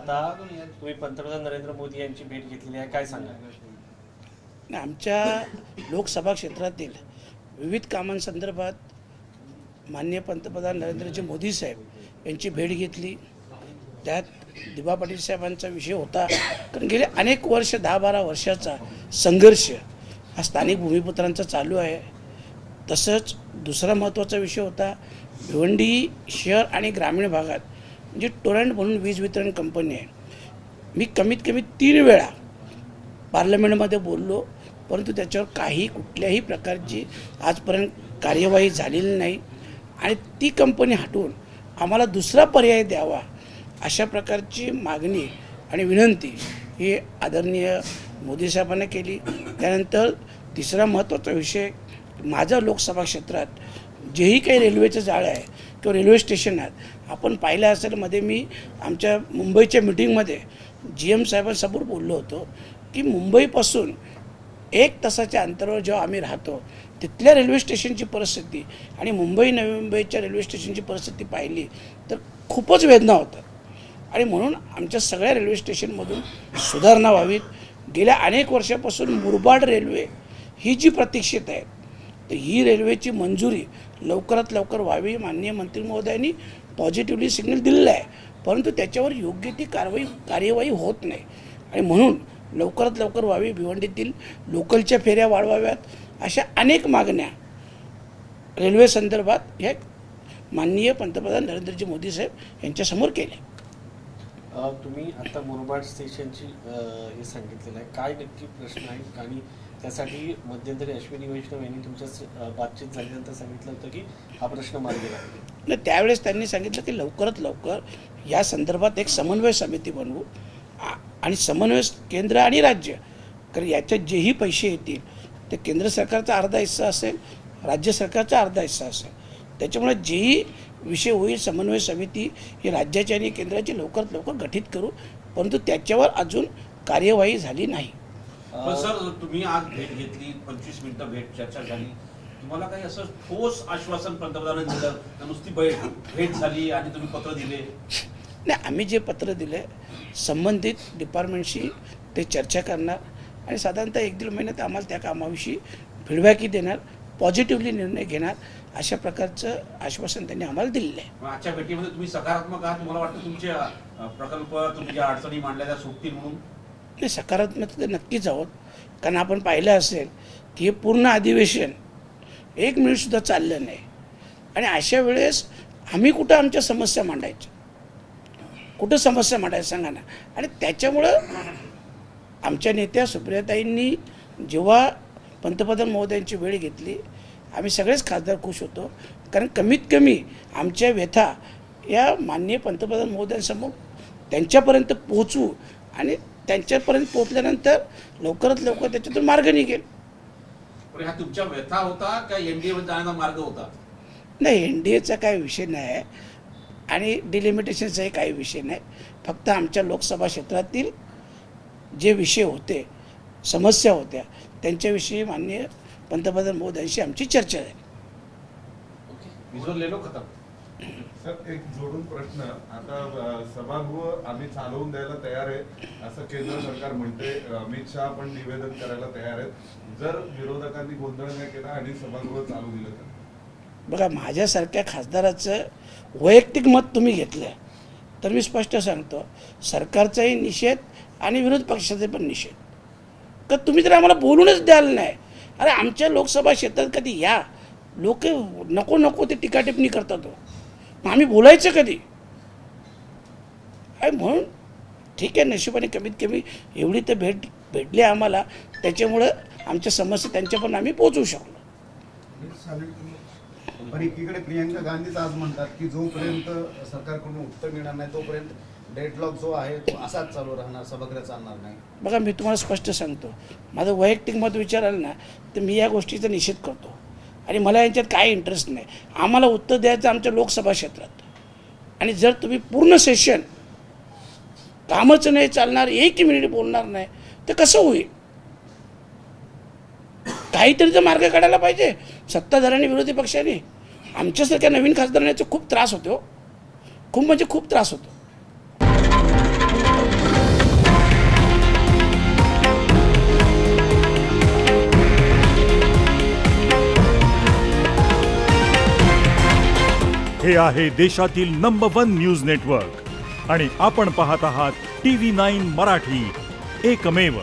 आता तुम्ही पंतप्रधान नरेंद्र मोदी यांची भेट घेतलेली आहे, काय सांगा? आमच्या लोकसभा क्षेत्रातील विविध कामांसंदर्भात माननीय पंतप्रधान नरेंद्रजी मोदी साहेब यांची भेट घेतली. त्यात दिबा पाटील साहेबांचा विषय होता, कारण गेले अनेक वर्ष 10-12 वर्षाचा संघर्ष हा स्थानिक भूमिपुत्रांचा चालू आहे. तसंच दुसरा महत्त्वाचा विषय होता भिवंडी शहर आणि ग्रामीण भागात म्हणजे टोरंट म्हणून वीज वितरण कंपनी आहे. मी कमीत कमी 3 वेळा पार्लमेंटमध्ये बोललो, परंतु त्याच्यावर कुठल्याही प्रकारची आजपर्यंत कार्यवाही झालेली नाही आणि ती कंपनी हटवून आम्हाला दुसरा पर्याय द्यावा अशा प्रकारची मागणी आणि विनंती ही आदरणीय मोदी साहेबांना केली. त्यानंतर तिसरा महत्त्वाचा विषय, माझ्या लोकसभा क्षेत्रात जेही काही रेल्वेचं जाळं आहे किंवा रेल्वे स्टेशन आहेत, आपण पाहिलं असेल मध्ये मी आमच्या मुंबईच्या मिटिंगमध्ये GM साहेबांसमोर बोललो होतो की मुंबईपासून 1 तासाच्या अंतरावर जेव्हा आम्ही राहतो तिथल्या रेल्वे स्टेशनची परिस्थिती आणि मुंबई नवी मुंबईच्या रेल्वे स्टेशनची परिस्थिती पाहिली तर खूपच वेदना होतात. आणि म्हणून आमच्या सगळ्या रेल्वे स्टेशनमधून सुधारणा व्हावीत. गेल्या अनेक वर्षापासून मुरबाड रेल्वे ही जी प्रतीक्षित आहे, तर ही रेल्वेची मंजुरी लवकरात लवकर व्हावी. माननीय मंत्री महोदयांनी पॉझिटिव्हली सिग्नल दिलेलं आहे, परंतु त्याच्यावर योग्य ती कार्यवाही होत नाही आणि म्हणून लवकरात लवकर व्हावी. भिवंडीतील लोकलच्या फेऱ्या वाढवाव्यात, अशा अनेक मागण्या रेल्वे संदर्भात या माननीय पंतप्रधान नरेंद्रजी मोदी साहेब यांच्यासमोर केल्या. तुम्ही आता मुरबाड स्टेशनची हे सांगितलेलं आहे, काय नक्की प्रश्न आहे? आणि त्यासाठी मध्यंतरी अश्विनी वैष्णव यांनी तुमच्या बातचीत झाल्यानंतर सांगितलं होतं की हा प्रश्न मार्गी लागेल. त्यावेळेस त्यांनी सांगितलं की लवकरात लवकर या संदर्भात एक समन्वय समिती बनवू आणि समन्वय केंद्र आणि राज्य, कारण याच्यात जेही पैसे येतील ते केंद्र सरकारचा अर्धा हिस्सा असेल, राज्य सरकारचा अर्धा हिस्सा असेल. त्याच्यामुळे जेही विषय होईल समन्वय समिती ही राज्याची आणि केंद्राची लवकरात लवकर गठीत करू, परंतु त्याच्यावर अजून कार्यवाही झाली नाही. पण सर, तुम्ही आज भेट घेतली, 25 मिनिटं चर्चा झाली, तुम्हाला काही असं ठोस आश्वासन पंतप्रधानांनी दिलं? नुसती भेट झाली आणि तुम्ही पत्र दिले? नाही, आम्ही जे पत्र दिले संबंधित डिपार्टमेंटशी ते चर्चा करणार आणि साधारणतः 1-1.5 महिन्यात आम्हाला त्या कामाविषयी फीडबॅकही देणार, पॉझिटिव्हली निर्णय घेणार, अशा प्रकारचं आश्वासन त्यांनी आम्हाला दिलेलं आहे. आजच्या भेटीमध्ये तुम्ही सकारात्मक आहात? तुम्हाला वाटतं तुमचे प्रकल्प, तुमच्या अडचणी मांडल्या त्या सुटतील म्हणून? नाही, सकारात्मक तर नक्कीच आहोत, कारण आपण पाहिलं असेल की हे पूर्ण अधिवेशन 1 मिनिटसुद्धा चाललं नाही आणि अशा वेळेस आम्ही कुठं आमच्या समस्या मांडायच्या, कुठं समस्या मांडायचं सांगा ना. आणि त्याच्यामुळं आमच्या नेत्या सुप्रियाताईंनी जेव्हा पंतप्रधान महोदयांची वेळ घेतली, आम्ही सगळेच खासदार खुश होतो, कारण कमीत कमी आमच्या व्यथा या माननीय पंतप्रधान महोदयांसमोर त्यांच्यापर्यंत पोहोचू आणि त्यांच्यापर्यंत पोहोचल्यानंतर लवकरात लवकर त्याच्यातून मार्ग निघेल. हा तुमच्या व्यथा होता का NDA मध्ये जाण्याचा मार्ग होता? नाही, NDAचा काही विषय नाही आहे आणि डिलिमिटेशनचाही काही विषय नाही. फक्त आमच्या लोकसभा क्षेत्रातील जे विषय होते, समस्या होत्या, त्यांच्याविषयी माननीय पंतप्रधान मोदींशी आमची चर्चा झाली. सर, एक जोडून प्रश्न, आता सभागृह आम्ही चालवून द्यायला तयार आहे असं केंद्र सरकार म्हणते, अमित शहा पण निवेदन करायला तयार आहेत. जर विरोधकांनी गोंधळ नाही केला आणि सभागृह चालू दिलं तर? बघा, माझ्यासारख्या खासदाराचं वैयक्तिक मत तुम्ही घेतलं तर मी स्पष्ट सांगतो, सरकारचाही निषेध आणि विरोध पक्षाचे पण निषेध. का तुम्ही तर आम्हाला बोलूनच द्याल नाही. अरे, आमच्या लोकसभा क्षेत्रात कधी या, लोक नको नको ते टीकाटिप्पणी करतात, मग आम्ही बोलायचं कधी? म्हणून ठीक आहे, नशिबाने कमीत कमी एवढी तर भेटली आम्हाला, त्याच्यामुळं आमच्या समस्या त्यांच्यापर्यंत आम्ही पोहोचवू शकलो. पण एकीकडे प्रियंका गांधीच आज म्हणतात की जोपर्यंत सरकारकडून उत्तर मिळणार नाही तोपर्यंत डेडलॉक जो आहे तो असाच चालू राहणार, सभागृह चालणार नाही. बघा, मी तुम्हाला स्पष्ट सांगतो, माझं वैयक्तिक मत विचाराल ना तर मी या गोष्टीचा निषेध करतो आणि मला यांच्यात काय इंटरेस्ट नाही. आम्हाला उत्तर द्यायचं आमच्या लोकसभा क्षेत्रात, आणि जर तुम्ही पूर्ण सेशन कामच नाही चालणार, 1 मिनिट बोलणार नाही तर कसं होईल? काहीतरी तर मार्ग काढायला पाहिजे सत्ताधाऱ्यांनी, विरोधी पक्षांनी. आमच्यासारख्या नवीन खासदारांना खूप त्रास होतो, खूप म्हणजे खूप त्रास होतो. हे आहे देशातील नंबर 1 न्यूज नेटवर्क आणि आपण पाहत आहात TV9 मराठी, एकमेव.